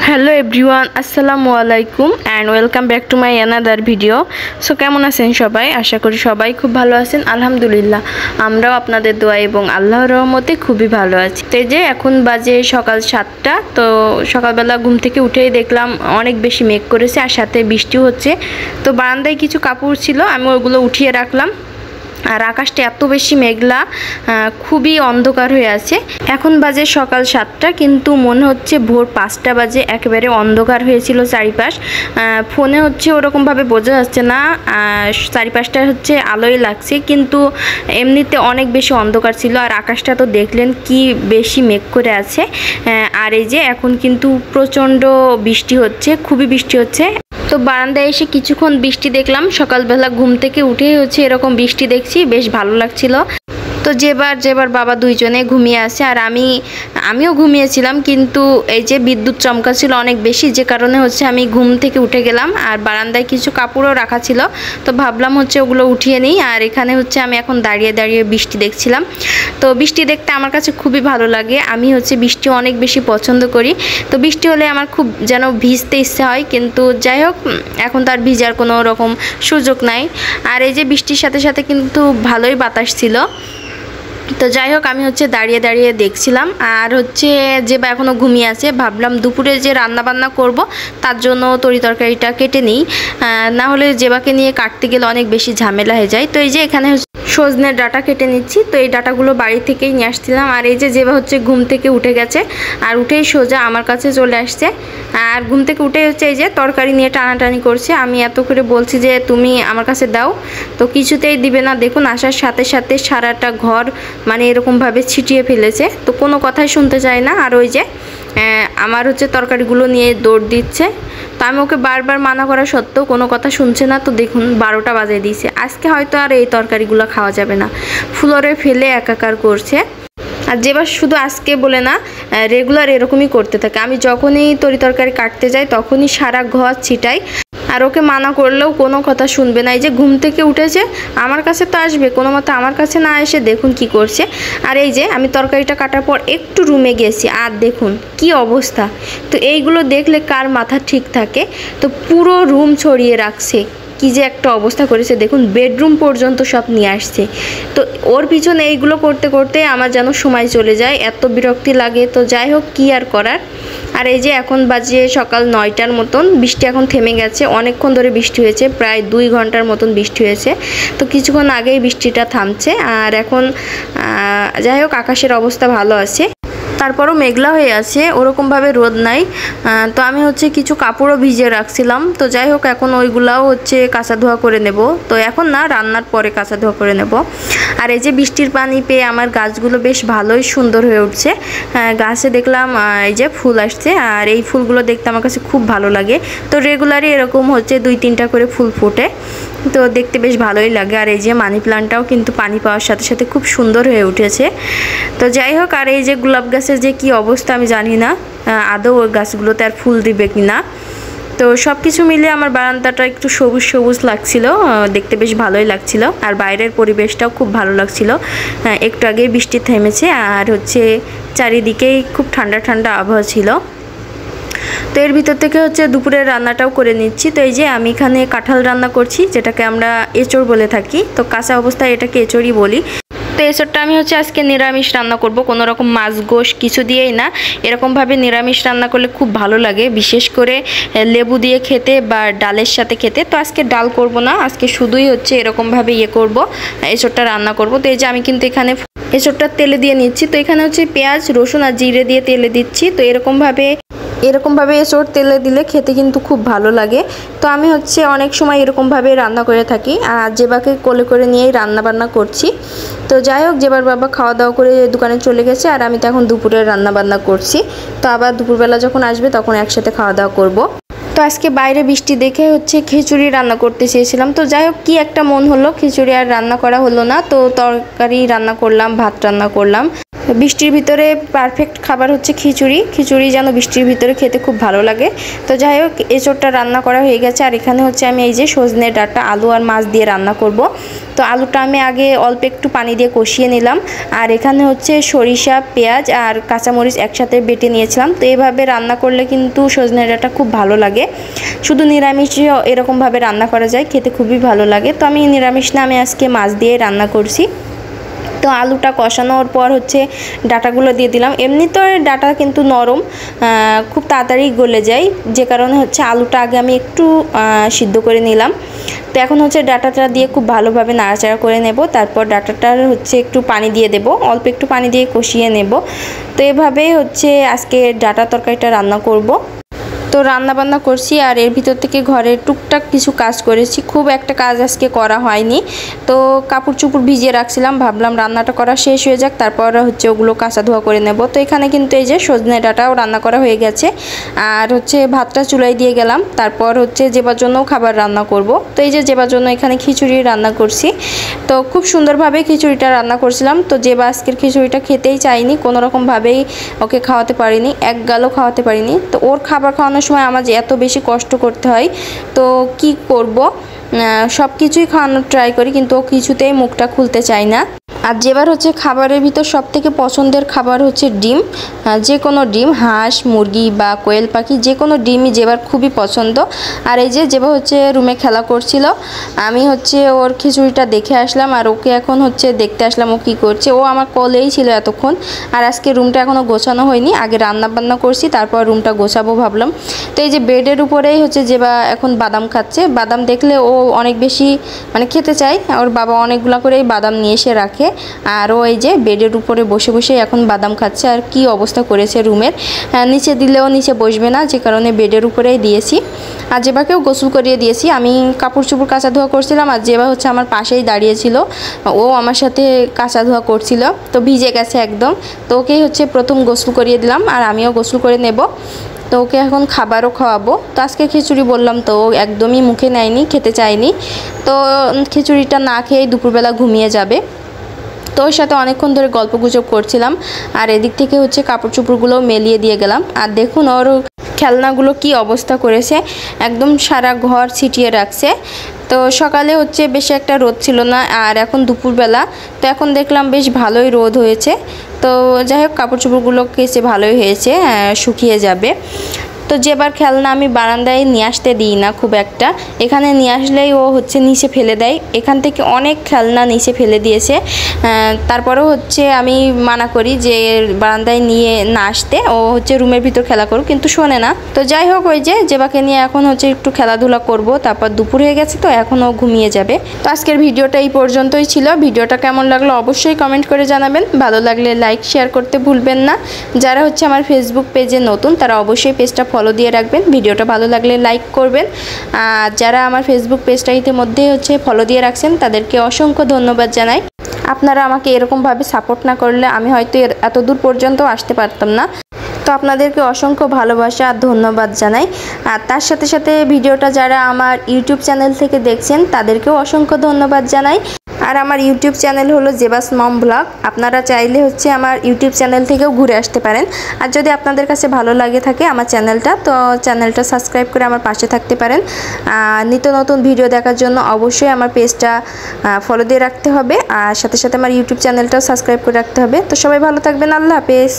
Hello everyone, আসসালামু আলাইকুম and welcome back to my another video. So কেমন আছেন সবাই? আশা করি সবাই খুব ভালো আছেন। আলহামদুলিল্লাহ, আমরাও আপনাদের দোয়া এবং আল্লাহর রহমতে খুবই ভালো আছি। তো এই যে এখন বাজে সকাল 7টা। তো সকালবেলা ঘুম থেকে উঠেই দেখলাম অনেক বেশি মেঘ করেছে আর সাথে বৃষ্টিও হচ্ছে। তো বারান্দায় কিছু কাপড় ছিল, আমি ওগুলো উঠিয়ে রাখলাম। আর আকাশটা এত বেশি মেঘলা, খুবই অন্ধকার হয়ে আছে। এখন বাজে সকাল 7টা, কিন্তু মনে হচ্ছে ভোর 5টা বাজে। একেবারে অন্ধকার হয়েছিল চারিপাশ। ফোনে হচ্ছে ওরকমভাবে বোঝা যাচ্ছে না, চারিপাশটা হচ্ছে আলোই লাগছে, কিন্তু এমনিতে অনেক বেশি অন্ধকার ছিল। আর আকাশটা তো দেখলেন কি বেশি মেঘ করে আছে। আর এই যে এখন কিন্তু প্রচণ্ড বৃষ্টি হচ্ছে, খুবই বৃষ্টি হচ্ছে। তো বারান্দায় এসে কিছুক্ষণ বৃষ্টি দেখলাম। সকালবেলা ঘুম থেকে উঠেই হচ্ছে এরকম বৃষ্টি দেখছি, বেশ ভালো লাগছিল। তো যেবার বাবা দুইজনে ঘুমিয়ে আছে আর আমিও ঘুমিয়েছিলাম, কিন্তু এই যে বিদ্যুৎ চমকাচ্ছিল অনেক বেশি, যে কারণে হচ্ছে আমি ঘুম থেকে উঠে গেলাম। আর বারান্দায় কিছু কাপড়ও রাখা ছিল, তো ভাবলাম হচ্ছে ওগুলো উঠিয়ে নিই। আর এখানে হচ্ছে আমি এখন দাঁড়িয়ে দাঁড়িয়ে বৃষ্টি দেখছিলাম। তো বৃষ্টি দেখতে আমার কাছে খুবই ভালো লাগে। আমি হচ্ছে বৃষ্টি অনেক বেশি পছন্দ করি। তো বৃষ্টি হলে আমার খুব যেন ভিজতে ইচ্ছে হয়, কিন্তু যাই হোক, এখন তো আর ভিজার কোনো রকম সুযোগ নাই। আর এই যে বৃষ্টির সাথে সাথে কিন্তু ভালোই বাতাস ছিল। তো যাই হোক, আমি হচ্ছে দাঁড়িয়ে দাঁড়িয়ে দেখছিলাম। আর হচ্ছে যে বা এখনও ঘুমিয়ে আছে, ভাবলাম দুপুরে যে রান্না বান্না করব তার জন্য তরি তরকারিটা কেটে নিই, না হলে জেবাকে নিয়ে কাটতে গেলে অনেক বেশি ঝামেলা হয়ে যায়। তো এই যে এখানে সজনের ডাঁটা কেটে নিচ্ছি। তো এই ডাঁটাগুলো বাড়ি থেকেই নিয়ে আসছিলাম। আর এই যে জেবা হচ্ছে ঘুম থেকে উঠে গেছে, আর উঠেই সোজা আমার কাছে চলে আসছে। আর ঘুম থেকে উঠে হচ্ছে এই যে তরকারি নিয়ে টানাটানি করছে। আমি এত করে বলছি যে তুমি আমার কাছে দাও, তো কিছুতেই দিবে না। দেখুন, আসার সাথে সাথে সারাটা ঘর মানে এরকমভাবে ছিটিয়ে ফেলেছে, তো কোনো কথাই শুনতে চায় না। আর ওই যে আমার হচ্ছে তরকারিগুলো নিয়ে দৌড় দিচ্ছে। তো আমি ওকে বারবার মানা করা সত্ত্বেও কোনো কথা শুনছে না। তো দেখুন 12টা বাজিয়ে দিয়েছে। আজকে হয়তো আর এই তরকারিগুলো খাওয়া যাবে না, ফ্লোরে ফেলে একাকার করছে। আর যেবার শুধু আজকে বলে না, রেগুলার এরকমই করতে থাকে। আমি যখনই তরি তরকারি কাটতে যাই তখনই সারা ঘর ছিটাই। আর ওকে মানা করলেও কোনো কথা শুনবে না। এই যে ঘুম থেকে উঠেছে, আমার কাছে তো আসবে, কোনো মতো আমার কাছে না এসে দেখুন কি করছে। আর এই যে আমি তরকারিটা কাটার পর একটু রুমে গেছি, আর দেখুন কি অবস্থা। তো এইগুলো দেখলে কার মাথা ঠিক থাকে? তো পুরো রুম ছড়িয়ে রাখছে, কি যে একটা অবস্থা করেছে দেখুন, বেডরুম পর্যন্ত সব নিয়ে আসছে। তো ওর পিছনে এইগুলো করতে করতে আমার যেন সময় চলে যায়, এত বিরক্তি লাগে। তো যাই হোক, কি আর করার। আর এই যে এখন বাজে সকাল 9টার মতন, বৃষ্টি এখন থেমে গেছে। অনেকক্ষণ ধরে বৃষ্টি হয়েছে, প্রায় 2 ঘন্টার মতন বৃষ্টি হয়েছে। তো কিছুক্ষণ আগেই বৃষ্টিটা থামছে। আর এখন যাই হোক, আকাশের অবস্থা ভালো আছে, তারপরও মেঘলা হয়ে আছে, ওরকমভাবে রোদ নাই। তো আমি হচ্ছে কিছু কাপড়ও ভিজিয়ে রাখছিলাম। তো যাই হোক, এখন ওইগুলাও হচ্ছে কাঁচা ধোয়া করে নেব। তো এখন না, রান্নার পরে কাঁচা ধোয়া করে নেব। আর এই যে বৃষ্টির পানি পেয়ে আমার গাছগুলো বেশ ভালোই সুন্দর হয়ে উঠছে। গাছে দেখলাম এই যে ফুল আসছে, আর এই ফুলগুলো দেখতে আমার কাছে খুব ভালো লাগে। তো রেগুলারই এরকম হচ্ছে 2-3টা করে ফুল ফোটে, তো দেখতে বেশ ভালোই লাগে। আর এই যে মানি প্লান্টটাও কিন্তু পানি পাওয়ার সাথে সাথে খুব সুন্দর হয়ে উঠেছে। তো যাই হোক, আর এই যে গোলাপ গাছের যে কি অবস্থা আমি জানি না আদৌ ওই গাছগুলোতে আর ফুল দিবে কিনা। তো সব কিছু মিলে আমার বারান্দাটা একটু সবুজ সবুজ লাগছিল, দেখতে বেশ ভালোই লাগছিল। আর বাইরের পরিবেশটাও খুব ভালো লাগছিল। একটু আগেই বৃষ্টি থেমেছে, আর হচ্ছে চারিদিকেই খুব ঠান্ডা ঠান্ডা আবহাওয়া ছিল। তো এর ভিতর থেকে হচ্ছে দুপুরের রান্নাটাও করে নিচ্ছি। তো এই যে আমি এখানে কাঁঠাল রান্না করছি, যেটাকে আমরা এঁচড় বলে থাকি। তো কাঁচা অবস্থায় এটাকে এঁচড়ই বলি। তো এঁচড়টা আমি হচ্ছে আজকে নিরামিষ রান্না করব, কোনো রকম মাছ গোশ কিছু দিয়েই না। এরকমভাবে নিরামিষ রান্না করলে খুব ভালো লাগে, বিশেষ করে লেবু দিয়ে খেতে বা ডালের সাথে খেতে। তো আজকে ডাল করব না, আজকে শুধুই হচ্ছে এরকমভাবে করব, এঁচড়টা রান্না করব। তো এই যে আমি কিন্তু এখানে এঁচড়টা তেলে দিয়ে নিচ্ছি। তো এখানে হচ্ছে পেঁয়াজ রসুন আর জিরে দিয়ে তেলে দিচ্ছি। তো এরকমভাবে এঁচড় তেলে দিলে খেতে কিন্তু খুব ভালো লাগে। তো আমি হচ্ছে অনেক সময় এরকমভাবে রান্না করে থাকি, আর জেবাকে কোলে করে নিয়েই রান্না বান্না করছি। তো যাই হোক, যেবার বাবা খাওয়া দাওয়া করে দোকানে চলে গেছে, আর আমি তো এখন দুপুরে রান্না বান্না করছি। তো আবার দুপুরবেলা যখন আসবে তখন একসাথে খাওয়া দাওয়া করব। তো আজকে বাইরে বৃষ্টি দেখে হচ্ছে খিচুড়ি রান্না করতে চেয়েছিলাম। তো যাই হোক, কি একটা মন হলো, খিচুড়ি আর রান্না করা হলো না। তো তরকারি রান্না করলাম, ভাত রান্না করলাম। বৃষ্টির ভিতরে পারফেক্ট খাবার হচ্ছে খিচুড়ি। খিচুড়ি যেন বৃষ্টির ভিতরে খেতে খুব ভালো লাগে। তো যাই হোক, এঁচোড়টা রান্না করা হয়ে গেছে। আর এখানে হচ্ছে আমি এই যে সজনে ডাঁটা, আলু আর মাছ দিয়ে রান্না করব। তো আলুটা আমি আগে অল্প একটু পানি দিয়ে কষিয়ে নিলাম। আর এখানে হচ্ছে সরিষা, পেঁয়াজ আর কাঁচামরিচ একসাথে বেটে নিয়েছিলাম। তো এইভাবে রান্না করলে কিন্তু সজনে ডাঁটা খুব ভালো লাগে। শুধু নিরামিষও এরকমভাবে রান্না করা যায়, খেতে খুবই ভালো লাগে। তো আমি নিরামিষ না, আমি আজকে মাছ দিয়ে রান্না করছি। তো আলুটা কষানোর পর হচ্ছে ডাঁটাগুলো দিয়ে দিলাম। এমনি তো ডাঁটা কিন্তু নরম, খুব তাড়াতাড়ি গলে যায়, যে কারণে হচ্ছে আলুটা আগে আমি একটু সিদ্ধ করে নিলাম। তো এখন হচ্ছে ডাঁটাটা দিয়ে খুব ভালোভাবে নাড়াচাড়া করে নেব। তারপর ডাঁটাটার হচ্ছে একটু পানি দিয়ে দেব, অল্প একটু পানি দিয়ে কষিয়ে নেব। তো এভাবেই হচ্ছে আজকে ডাঁটা তরকারিটা রান্না করব। তো রান্না বান্না করছি আর এর ভিতর থেকে ঘরের টুকটাক কিছু কাজ করেছি, খুব একটা কাজ আজকে করা হয়নি। তো কাপড় চোপড় ভিজিয়ে রাখছিলাম, ভাবলাম রান্নাটা করা শেষ হয়ে যাক, তারপর হচ্ছে ওগুলো কাঁচা ধোয়া করে নেব। তো এখানে কিন্তু এই যে সজনে ডাঁটাও রান্না করা হয়ে গেছে। আর হচ্ছে ভাতটা চুলায় দিয়ে গেলাম। তারপর হচ্ছে জেবার জন্যও খাবার রান্না করব। তো এই যে জেবার জন্য এখানে খিচুড়ি রান্না করছি। তো খুব সুন্দরভাবে খিচুড়িটা রান্না করছিলাম। তো জেবা আজকের খিচুড়িটা খেতেই চাইনি, কোনোরকমভাবেই ওকে খাওয়াতে পারিনি, এক গালও খাওয়াতে পারিনি। তো ওর খাবার খাওয়ানোর সময় আমার যে এত বেশি কষ্ট করতে হয়, তো কি করব, সব কিছুই খাওয়ানোর ট্রাই করি, কিন্তু ও কিছুতেই মুখটা খুলতে চায় না। আর যেবার হচ্ছে খাবারের ভিতর সব থেকে পছন্দের খাবার হচ্ছে ডিম, যে কোনো ডিম, হাঁস, মুরগি বা কোয়েল পাখি, যে কোনো ডিমই যেবার খুবই পছন্দ। আর এই যে যেবার হচ্ছে রুমে খেলা করছিল, আমি হচ্ছে ওর খিচুড়িটা দেখে আসলাম আর ওকে এখন হচ্ছে দেখতে আসলাম ও কী করছে। ও আমার কোলেই ছিল এতক্ষণ। আর আজকে রুমটা এখনও গোছানো হয়নি, আগে রান্না বান্না করছি, তারপর রুমটা গোছাবো ভাবলাম। তো এই যে বেডের উপরেই হচ্ছে যেবা এখন বাদাম খাচ্ছে। বাদাম দেখলে ও অনেক বেশি মানে খেতে চায়, ওর বাবা অনেকগুলো করেই বাদাম নিয়ে এসে রাখে। আর ও এই যে বেডের উপরে বসে বসে এখন বাদাম খাচ্ছে। আর কি অবস্থা করেছে রুমের, নিচে দিলেও নিচে বসবে না, যে কারণে বেডের উপরেই দিয়েছি। আর যেবাকেও গোসল করিয়ে দিয়েছি। আমি কাপড় চোপড় কাচা ধোয়া করছিলাম আর যেবা হচ্ছে আমার পাশেই দাঁড়িয়েছিল, ও আমার সাথে কাচা ধোয়া করছিল। তো ভিজে গেছে একদম। তো ওকেই হচ্ছে প্রথম গোসল করিয়ে দিলাম আর আমিও গোসল করে নেব। তো ওকে এখন খাবারও খাওয়াবো। তো আজকে খিচুড়ি বললাম, তো ও একদমই মুখে নেয়নি, খেতে চায়নি। তো খিচুড়িটা না খেয়েই দুপুরবেলা ঘুমিয়ে যাবে। তো ওর সাথে অনেকক্ষণ ধরে গল্পগুজব করছিলাম আর এদিক থেকে হচ্ছে কাপড় চোপড়গুলো মেলিয়ে দিয়ে গেলাম। আর দেখুন ওর খেলনাগুলো কি অবস্থা করেছে, একদম সারা ঘর ছিটিয়ে রাখছে। তো সকালে হচ্ছে বেশি একটা রোদ ছিল না, আর এখন দুপুরবেলা তো এখন দেখলাম বেশ ভালোই রোদ হয়েছে। তো যাই হোক, কাপড় চোপড়গুলো কেচে ভালোই হয়েছে, শুকিয়ে যাবে। তো যেবার খেলনা আমি বারান্দায় নিয়ে আসতে দিই না খুব একটা, এখানে নিয়ে আসলেই ও হচ্ছে নিচে ফেলে দেয়। এখান থেকে অনেক খেলনা নিচে ফেলে দিয়েছে। তারপরেও হচ্ছে আমি মানা করি যে বারান্দায় নিয়ে না আসতে, ও হচ্ছে রুমের ভিতর খেলা করুক, কিন্তু শোনে না। তো যাই হোক, ওই যে যেবাকে নিয়ে এখন হচ্ছে একটু খেলাধুলা করব, তারপর দুপুর হয়ে গেছে তো এখন ও ঘুমিয়ে যাবে। তো আজকের ভিডিওটা এই পর্যন্তই ছিল। ভিডিওটা কেমন লাগলো অবশ্যই কমেন্ট করে জানাবেন। ভালো লাগলে লাইক শেয়ার করতে ভুলবেন না। যারা হচ্ছে আমার ফেসবুক পেজে নতুন, তারা অবশ্যই পেজটা ফলো দিয়ে রাখবেন। ভিডিওটা ভালো লাগলে লাইক করবেন। আর যারা আমার ফেসবুক পেজটা ইতিমধ্যে হচ্ছে ফলো দিয়ে রাখছেন, তাদেরকে অসংখ্য ধন্যবাদ জানাই। আপনারা আমাকে এরকমভাবে সাপোর্ট না করলে আমি হয়তো এত দূর পর্যন্ত আসতে পারতাম না। তো আপনাদেরকে অসংখ্য ভালোবাসা আর ধন্যবাদ জানাই। আর তার সাথে সাথে ভিডিওটা যারা আমার ইউটিউব চ্যানেল থেকে দেখছেন, তাদেরকেও অসংখ্য ধন্যবাদ জানাই। আর আমার ইউটিউব চ্যানেল হলো জেবাস মম ব্লগ। আপনারা চাইলে হচ্ছে আমার ইউটিউব চ্যানেল থেকেও ঘুরে আসতে পারেন। আর যদি আপনাদের কাছে ভালো লাগে থাকে আমার চ্যানেলটা, তো চ্যানেলটা সাবস্ক্রাইব করে আমার পাশে থাকতে পারেন। নিত্য নতুন ভিডিও দেখার জন্য অবশ্যই আমার পেজটা ফলো দিয়ে রাখতে হবে, আর সাথে সাথে আমার ইউটিউব চ্যানেলটাও সাবস্ক্রাইব করে রাখতে হবে। তো সবাই ভালো থাকবেন, আল্লাহ হাফেজ।